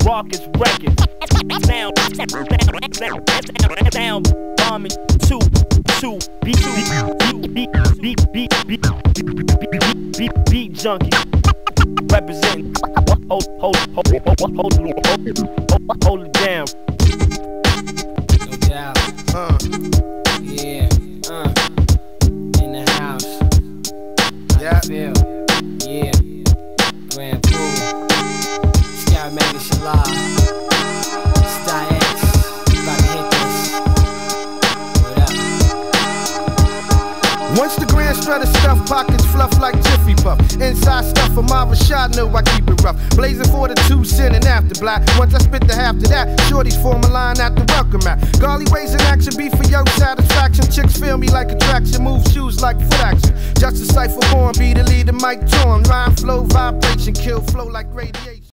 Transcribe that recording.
Raucous records. Now, bombing two, beat junkie. Representing, hold it down. No doubt. Yeah. In the house. How you feel? Yeah. Grand Pool. Sky Mega Shallah. Sty X. About to hit this. What up? Once the grand strut of stuff, pockets fluff like Jiffy Puff. Inside stuff for my Rashad, know I keep it rough. Blazing for the 2 cent and after black. Once I spit the half to that, shorties form a line at the welcome mat. Garly ways in action, be for your satisfaction. Chicks feel me like attraction, move shoes like foot action. Just a cipher born, be the leader, Mike Torn. Rhyme flow, vibration, kill flow like radiation.